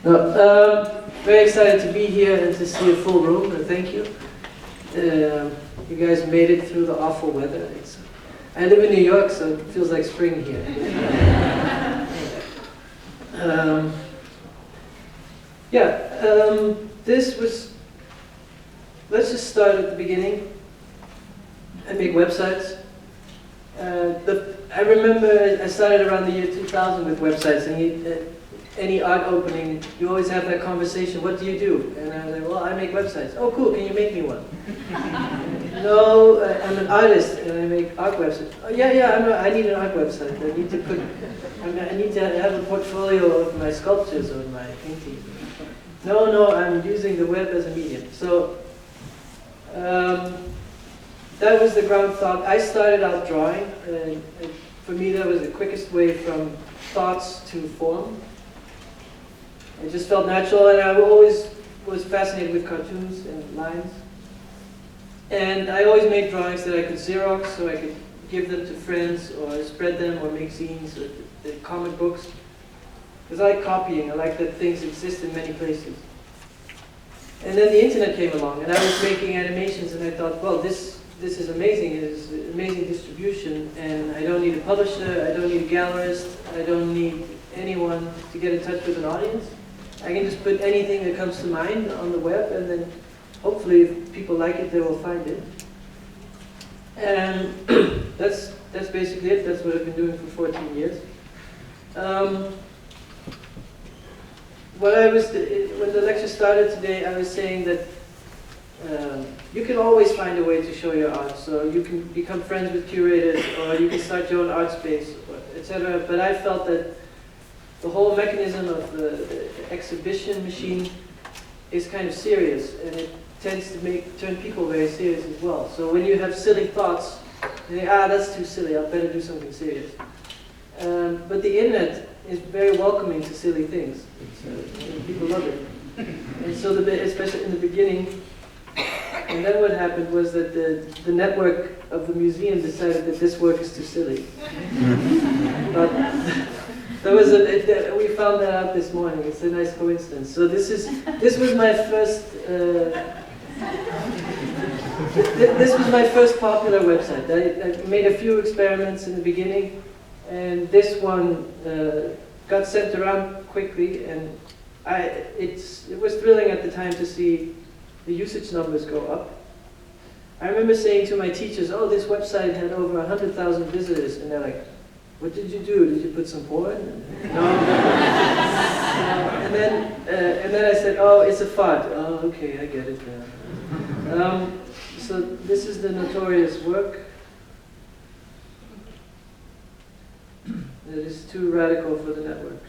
No, very excited to be here and to see a full room, and thank you. You guys made it through the awful weather. I live in New York, so it feels like spring here. This was, let's just start at the beginning. I make websites. I remember I started around the year 2000 with websites, and any art opening, you always have that conversation, what do you do? And I was like, well, I make websites. Oh, cool, can you make me one? No, I'm an artist, and I make art websites. Oh, yeah, I need an art website. I need to have a portfolio of my sculptures or my paintings. No, I'm using the web as a medium. So, that was the ground thought. I started out drawing, and for me that was the quickest way from thoughts to form. It just felt natural, and I always was fascinated with cartoons and lines. And I always made drawings that I could Xerox, so I could give them to friends, or spread them, or make zines, or the comic books. Because I like copying, I like that things exist in many places. And then the internet came along, and I was making animations, and I thought, well, this is amazing. It is amazing distribution, and I don't need a publisher, I don't need a gallerist, I don't need anyone to get in touch with an audience. I can just put anything that comes to mind on the web, and then hopefully if people like it, they will find it. And that's basically it. That's what I've been doing for 14 years. When the lecture started today, I was saying that you can always find a way to show your art. So you can become friends with curators, or you can start your own art space, etc. But I felt that the whole mechanism of the exhibition machine is kind of serious, and it tends to turn people very serious as well. So when you have silly thoughts, you think, that's too silly, I'd better do something serious. But the internet is very welcoming to silly things. People love it. And so, especially in the beginning, and then what happened was that the network of the museum decided that this work is too silly. But we found that out this morning. It's a nice coincidence. So this was my first. This was my first popular website. I made a few experiments in the beginning, and this one got sent around quickly, and it was thrilling at the time to see the usage numbers go up. I remember saying to my teachers, "Oh, this website had over 100,000 visitors," and they're like, "What did you do? Did you put some porn?" No. And then I said, "Oh, it's a fart." Oh, okay, I get it. So this is the notorious work. It is too radical for the network.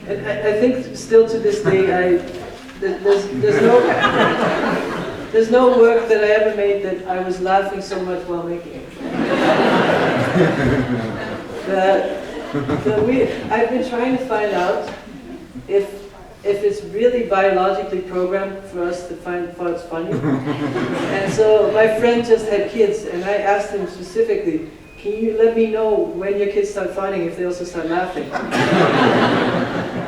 And I think still to this day, there's no work that I ever made that I was laughing so much while making it. I've been trying to find out if it's really biologically programmed for us to find farts funny. And so my friend just had kids, and I asked him specifically, "Can you let me know when your kids start farting if they also start laughing?"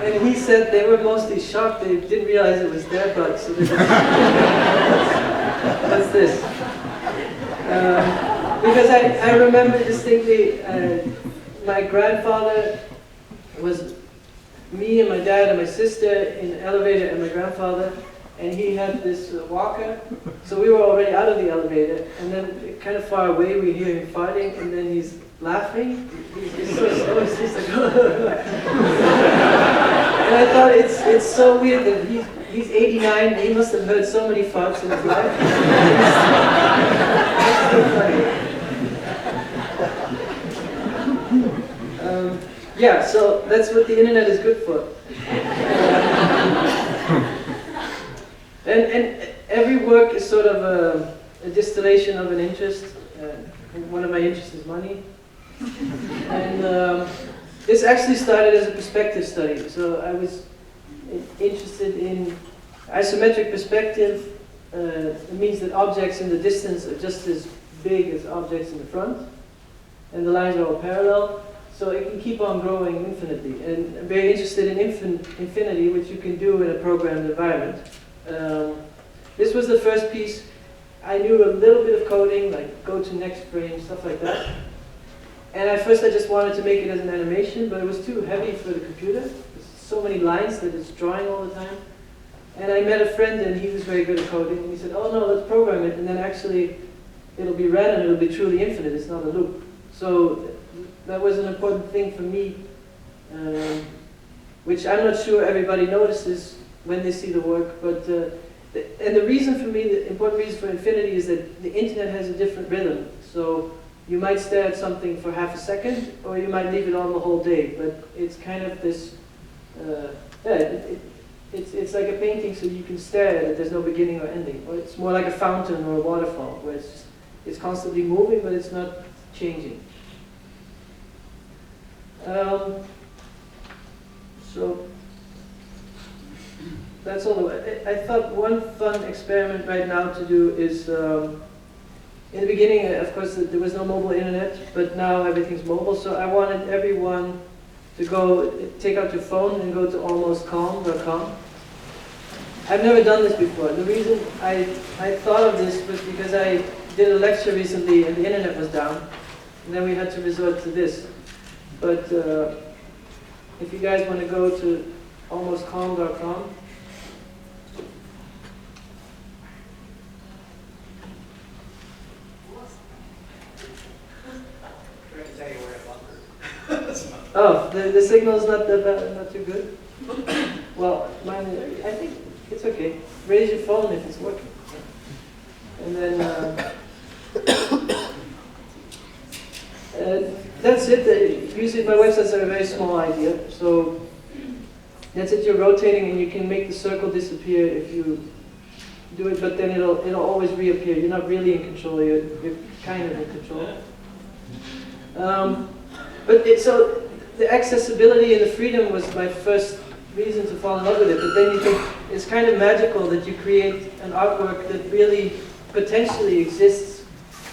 And he said they were mostly shocked. They didn't realize it was their butt. So what's this? Because I remember distinctly, my grandfather was me and my dad and my sister in the elevator, and my grandfather, and he had this walker. So we were already out of the elevator, and then kind of far away we hear him farting, and then he's laughing. He's so slow. He's like, and I thought it's so weird that he's 89. And he must have heard so many farts in his life. That's so funny. So that's what the internet is good for. And every work is sort of a distillation of an interest. One of my interests is money. And this actually started as a perspective study. So I was interested in Isometric perspective it means that objects in the distance are just as big as objects in the front, and the lines are all parallel, so it can keep on growing infinitely. And I'm very interested in infinity, which you can do in a programmed environment. This was the first piece. I knew a little bit of coding, like go to next frame, stuff like that. And at first I just wanted to make it as an animation, but it was too heavy for the computer. There's so many lines that it's drawing all the time. And I met a friend and he was very good at coding, and he said, oh no, let's program it, and then actually it'll be random, it'll be truly infinite, it's not a loop. So that was an important thing for me, which I'm not sure everybody notices when they see the work, but and the reason for me, the important reason for infinity is that the internet has a different rhythm. So you might stare at something for half a second, or you might leave it on the whole day, but it's kind of this, it's like a painting, so you can stare at it, there's no beginning or ending. Or it's more like a fountain or a waterfall, where it's constantly moving, but it's not changing. So that's all. I thought one fun experiment right now to do is, in the beginning, of course, there was no mobile internet, but now everything's mobile, so I wanted everyone to go, take out your phone and go to almostcalm.com. I've never done this before. The reason I thought of this was because I did a lecture recently and the internet was down, and then we had to resort to this. But if you guys want to go to almostcalm.com, oh, the signal's not that bad, not too good? Well, mine, I think it's okay. Raise your phone if it's working. And then, that's it. Usually my websites are a very small idea. So that's it, you're rotating and you can make the circle disappear if you do it, but then it'll always reappear. You're not really in control, you're kind of in control. So the accessibility and the freedom was my first reason to fall in love with it, but then you think it's kind of magical that you create an artwork that really potentially exists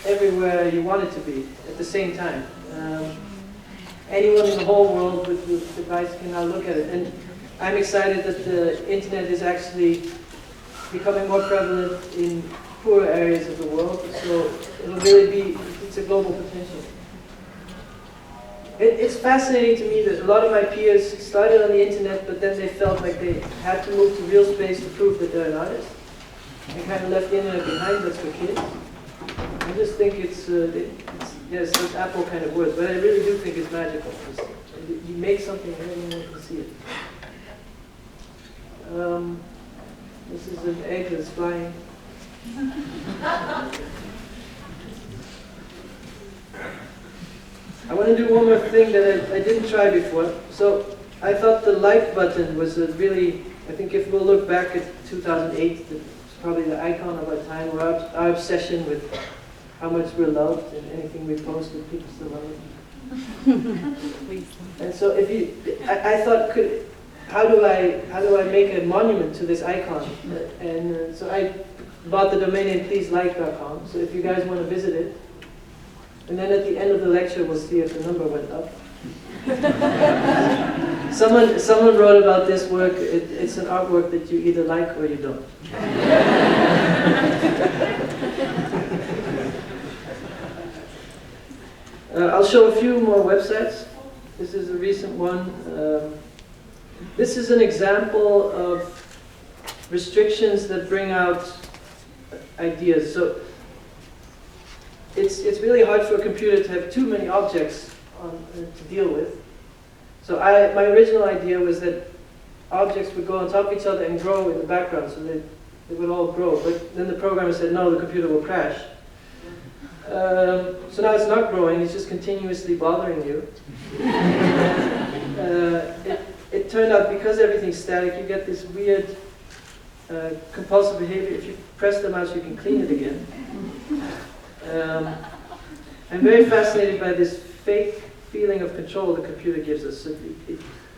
everywhere you want it to be at the same time. Anyone in the whole world with the device can now look at it. And I'm excited that the internet is actually becoming more prevalent in poor areas of the world, so it'll really be, it's a global potential. It's fascinating to me that a lot of my peers started on the internet, but then they felt like they had to move to real space to prove that they're an artist. They kind of left the internet behind, that's for kids. I just think it's yes, those Apple kind of words, but I really do think it's magical. You make something and everyone can see it. This is an egg that's flying. I want to do one more thing that I didn't try before. So I thought the like button was a really, I think if we'll look back at 2008, it's probably the icon of our time, or our obsession with how much we're loved, and anything we post, people still love it. And so if you, I thought, how do I make a monument to this icon? And so I bought the domain name pleaselike.com. So if you guys want to visit it, and then at the end of the lecture, we'll see if the number went up. Someone wrote about this work. It's an artwork that you either like or you don't. I'll show a few more websites. This is a recent one. This is an example of restrictions that bring out ideas. So it's really hard for a computer to have too many objects to deal with. So my original idea was that objects would go on top of each other and grow in the background, so they would all grow. But then the programmer said, no, the computer will crash. So now it's not growing, it's just continuously bothering you. It turned out, because everything's static, you get this weird compulsive behavior. If you press the mouse, you can clean it again. I'm very fascinated by this fake feeling of control the computer gives us. So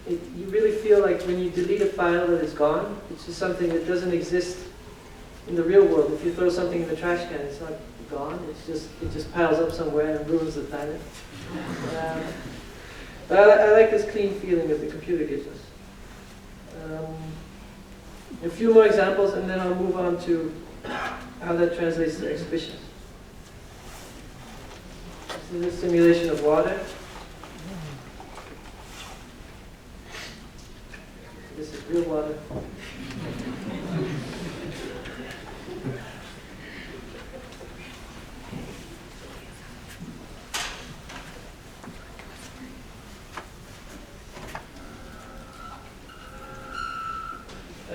you really feel like when you delete a file that it's gone. It's just something that doesn't exist in the real world. If you throw something in the trash can, it's not gone. It just piles up somewhere and ruins the planet. But I like this clean feeling that the computer gives us. A few more examples, and then I'll move on to how that translates to exhibitions. This is a simulation of water. This is real water.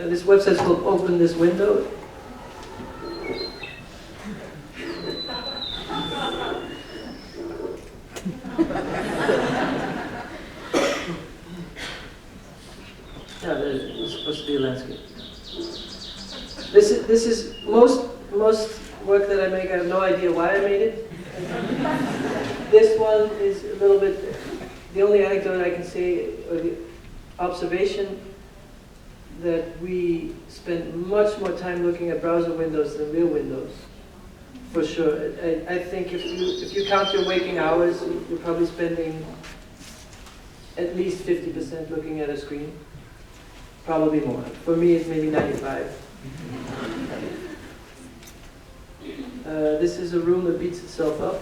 This website is called Open This Window. Yeah, there's supposed to be a landscape. This is most work that I make. I have no idea why I made it. This one is a little bit. The only anecdote I can say, or the observation, that we spend much more time looking at browser windows than real windows, for sure. I think if you count your waking hours, you're probably spending at least 50% looking at a screen, probably more. For me, it's maybe 95. This is a room that beats itself up.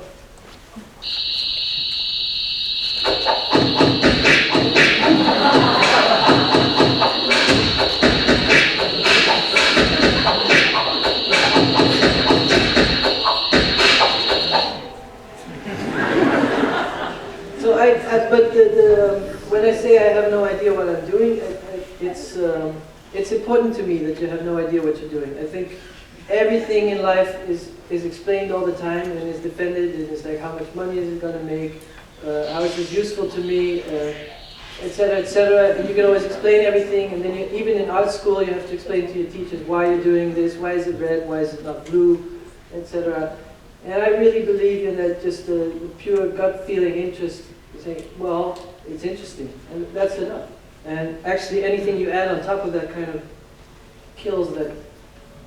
But when I say I have no idea what I'm doing, it's important to me that you have no idea what you're doing. I think everything in life is explained all the time and is defended, and it's like, how much money is it going to make, how is this useful to me, etc., etc. And you can always explain everything, and then even in art school you have to explain to your teachers why you're doing this, why is it red, why is it not blue, etc. And I really believe in that, just the pure gut feeling interest, saying, well, it's interesting, and that's enough. And actually anything you add on top of that kind of kills that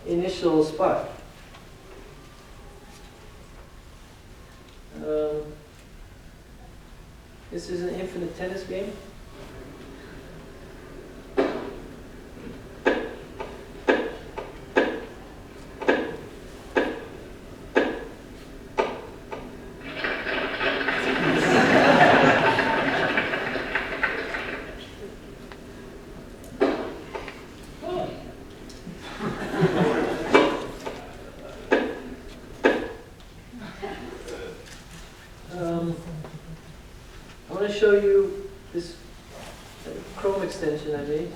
initial spark. This is an infinite tennis game. I want to show you this Chrome extension I made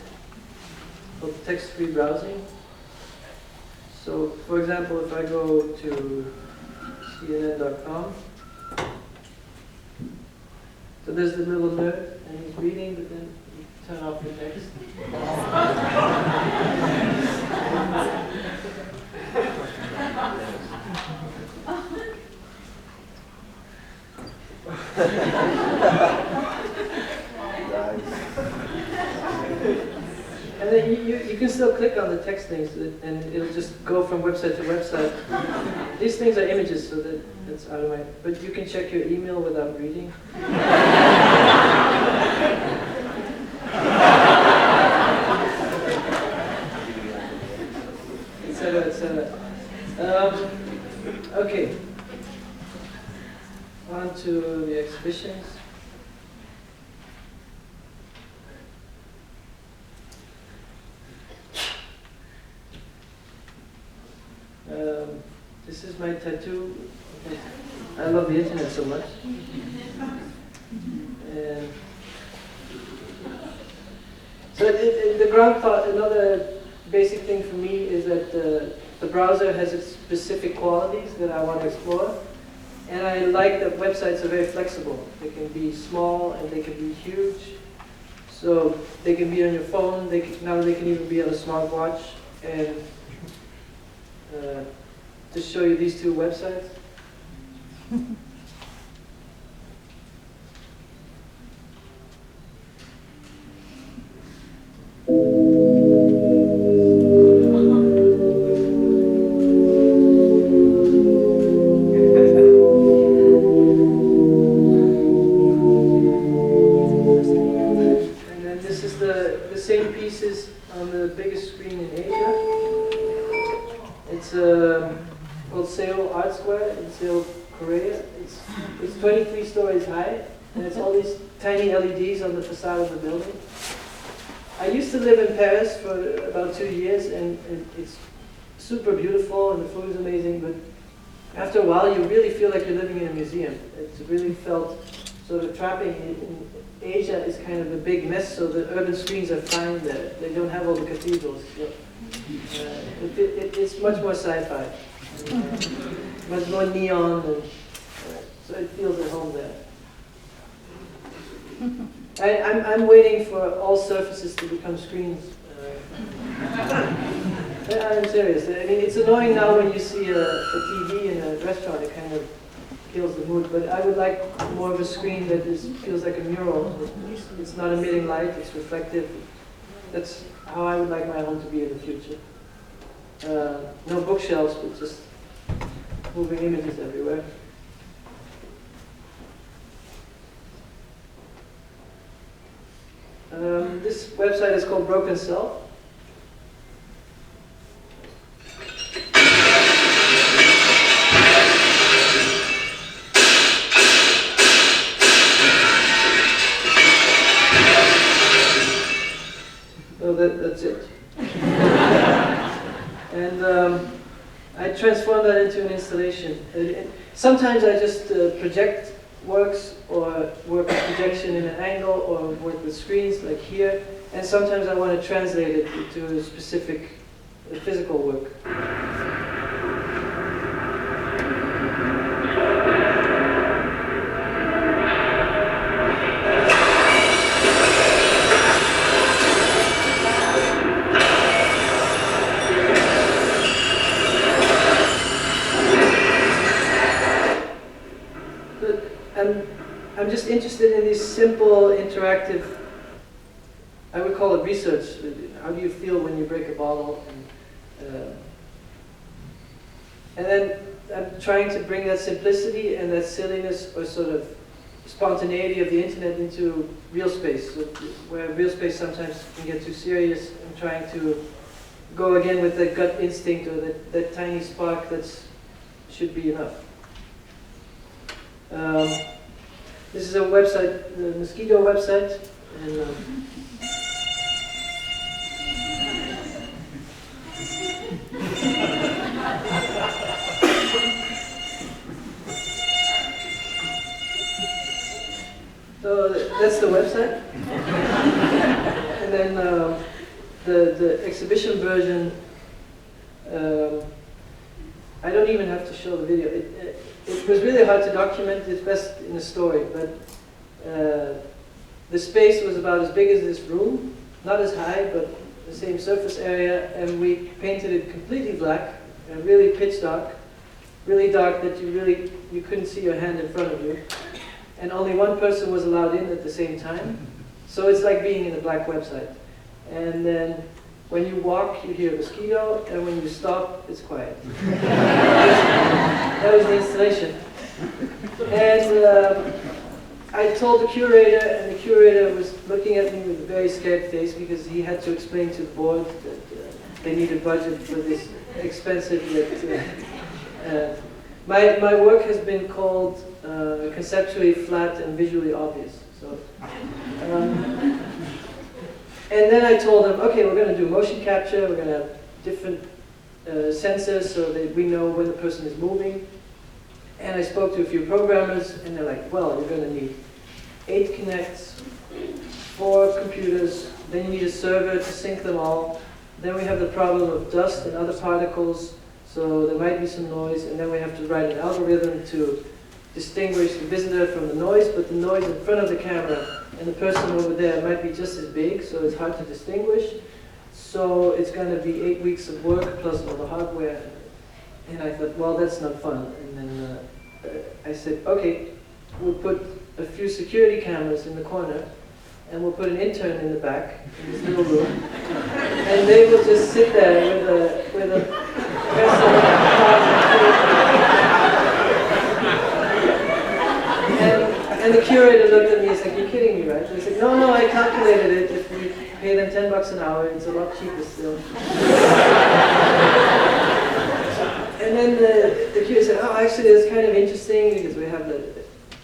called text-free browsing. So, for example, if I go to CNN.com, so there's the little nerd, and he's reading, but then you turn off the text. And then you can still click on the text things, and it'll just go from website to website. These things are images, so that's out of my... But you can check your email without reading. Etc., etc. Okay. On to the exhibitions. This is my tattoo. I love the internet so much. And so the ground thought, another basic thing for me is that the browser has its specific qualities that I want to explore. And I like that websites are very flexible. They can be small and they can be huge. So they can be on your phone, now they can even be on a smartwatch. And to show you these two websites. on the biggest screen in Asia. It's called Seoul Art Square in Seoul, Korea. It's 23 stories high, and it's all these tiny LEDs on the facade of the building. I used to live in Paris for about 2 years, and it's super beautiful, and the food is amazing, but after a while you really feel like you're living in a museum. It's really felt sort of trapping. In Asia is kind of a big mess, so the urban screens are fine there. They don't have all the cathedrals. So, it's much more sci-fi, much more neon, and so it feels at home there. I'm waiting for all surfaces to become screens. I'm serious. I mean, it's annoying now when you see a TV in a restaurant. It kind of kills the mood. But I would like more of a screen that feels like a mural. It's not emitting light. It's reflective. That's how I would like my home to be in the future. No bookshelves, but just moving images everywhere. This website is called Broken Self. So that's it. And I transformed that into an installation. Sometimes I just project works, or work with projection in an angle, or work with screens like here, and sometimes I want to translate it into a specific physical work. I'm just interested in these simple, interactive, I would call it research. How do you feel when you break a bottle? And then I'm trying to bring that simplicity and that silliness, or sort of spontaneity of the internet, into real space. So where real space sometimes can get too serious, I'm trying to go again with that gut instinct, or that tiny spark that should be enough. This is a website, the Mosquito website, and so that's the website. And then the exhibition version, I don't even have to show the video. It was really hard to document. It's best in a story, but the space was about as big as this room, not as high, but the same surface area, and we painted it completely black, really pitch dark, really dark that you couldn't see your hand in front of you, and only one person was allowed in at the same time. So it's like being in a black website. And then when you walk, you hear a mosquito, and when you stop, it's quiet. That was the installation. And I told the curator, and the curator was looking at me with a very scared face, because he had to explain to the board that they needed budget for this expensive yet. My work has been called conceptually flat and visually obvious. So. And then I told them, okay, we're going to do motion capture, we're going to have different sensors so that we know when the person is moving. And I spoke to a few programmers, and they're like, well, you're going to need 8 Kinects, 4 computers, then you need a server to sync them all. Then we have the problem of dust and other particles, so there might be some noise, and then we have to write an algorithm to distinguish the visitor from the noise, but the noise in front of the camera and the person over there might be just as big, so it's hard to distinguish. So it's going to be 8 weeks of work plus all the hardware. And I thought, well, that's not fun. And then I said, okay, we'll put a few security cameras in the corner, and we'll put an intern in the back, in this little room, and they will just sit there with a and the curator looked at me and said, you're kidding me, right? I said, no, I calculated it. If we pay them $10 an hour. It's a lot cheaper still. And then the QA said, oh, actually, it's kind of interesting because we have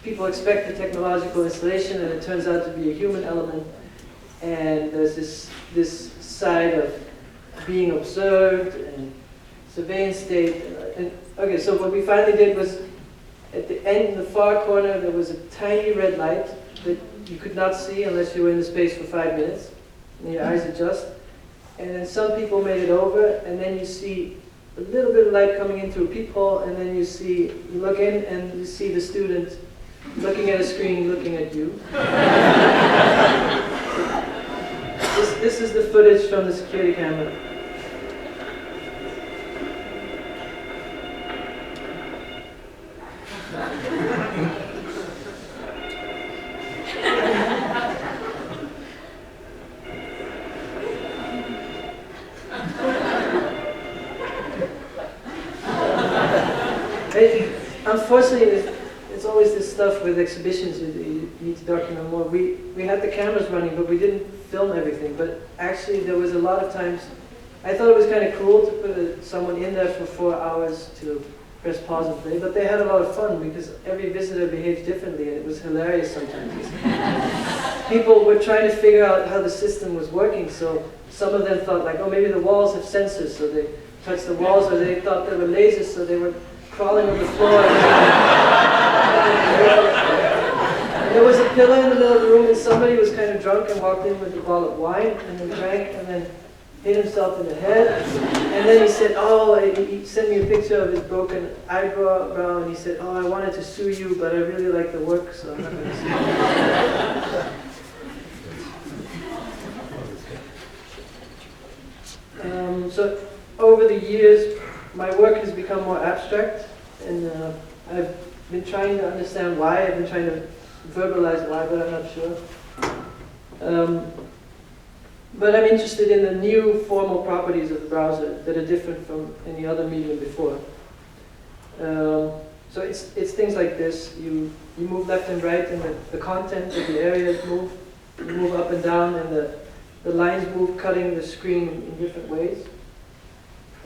people expect the technological installation, and it turns out to be a human element. And there's this side of being observed and surveillance state. And okay, so what we finally did was, at the end, in the far corner, there was a tiny red light that you could not see unless you were in the space for 5 minutes, and your eyes adjust. And then some people made it over, and then you see a little bit of light coming in through a peephole, and then you look in, and you see the student looking at a screen, looking at you. This is the footage from the security camera. Unfortunately, it's always this stuff with exhibitions you need to document more. We had the cameras running, but we didn't film everything. But actually, there was a lot of times, I thought it was kind of cool to put someone in there for 4 hours to press pause and play, but they had a lot of fun because every visitor behaved differently, and it was hilarious sometimes. People were trying to figure out how the system was working, so some of them thought like, oh, maybe the walls have sensors, so they touched the walls, or they thought they were lasers, so they were crawling on the floor. And there was a pillar in the middle of the room, and somebody was kind of drunk and walked in with a bottle of wine, and then drank, and then hit himself in the head. And then he said, oh, he sent me a picture of his broken eyebrow, and he said, oh, I wanted to sue you, but I really like the work, so I'm not going to sue you. So over the years, my work has become more abstract, and I've been trying to understand why. I've been trying to verbalize why, but I'm not sure. But I'm interested in the new formal properties of the browser that are different from any other medium before. So it's things like this. You move left and right, and the content of the areas move. You move up and down, and the lines move, cutting the screen in different ways.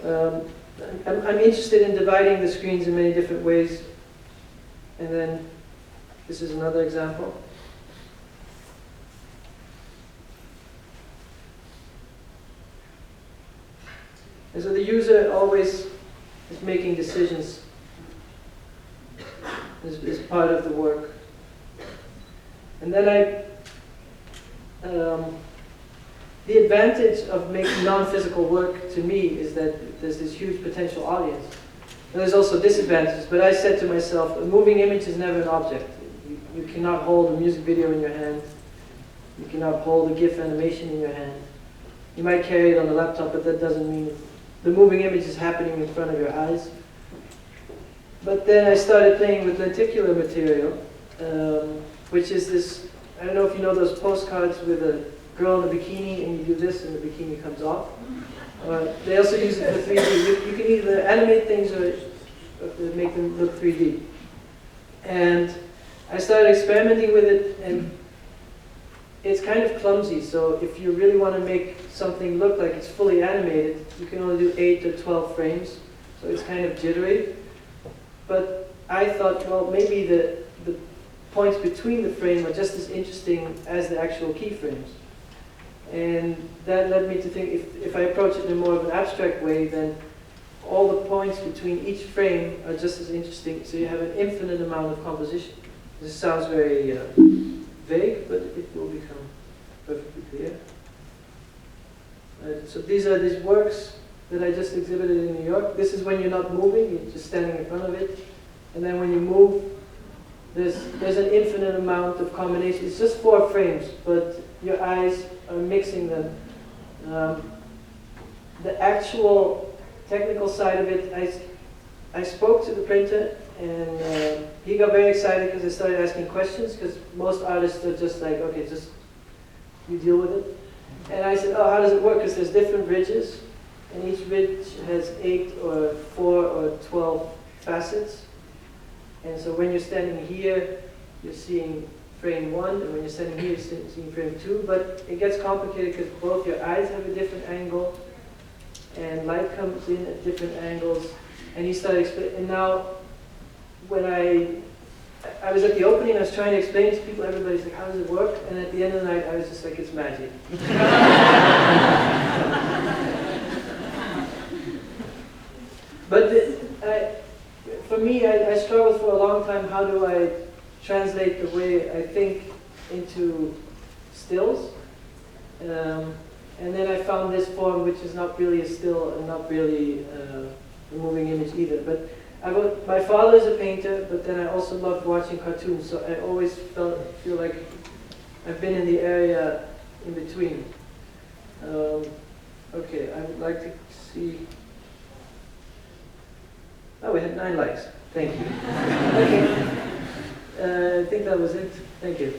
I'm interested in dividing the screens in many different ways. And then this is another example. And so the user always is making decisions is part of the work. And then the advantage of making non-physical work to me is that there's this huge potential audience. And there's also disadvantages, but I said to myself, a moving image is never an object. You cannot hold a music video in your hand. You cannot hold a GIF animation in your hand. You might carry it on a laptop, but that doesn't mean the moving image is happening in front of your eyes. But then I started playing with lenticular material, which is this, I don't know if you know those postcards with a girl in a bikini and you do this and the bikini comes off. They also use it for 3D. You can either animate things or make them look 3D. And I started experimenting with it, and it's kind of clumsy, so if you really want to make something look like it's fully animated, you can only do 8 or 12 frames, so it's kind of jittery. But I thought, well, maybe the points between the frame are just as interesting as the actual keyframes. And that led me to think, if I approach it in more of an abstract way, then all the points between each frame are just as interesting, so you have an infinite amount of composition. This sounds very vague, but it will become perfectly clear. So these are these works that I just exhibited in New York. This is when you're not moving, you're just standing in front of it. And then when you move, there's an infinite amount of combinations. It's just 4 frames, but your eyes are mixing them. The actual technical side of it, I spoke to the printer, and he got very excited because I started asking questions, because most artists are just like, okay, just you deal with it. And I said, oh, how does it work? Because there's different ridges, and each ridge has 8 or 4 or 12 facets. And so when you're standing here, you're seeing frame 1, and when you're standing here, you're seeing frame 2, but it gets complicated because both your eyes have a different angle, and light comes in at different angles, and he started explaining, and now, when I was at the opening, I was trying to explain to people, everybody's like, how does it work? And at the end of the night, I was just like, it's magic. But for me, I struggled for a long time, how do I translate the way I think into stills? And then I found this form, which is not really a still and not really a moving image either. But my father is a painter, but then I also loved watching cartoons, so I always feel like I've been in the area in between. Okay, I would like to see. Oh, we had 9 likes. Thank you. Okay. I think that was it. Thank you.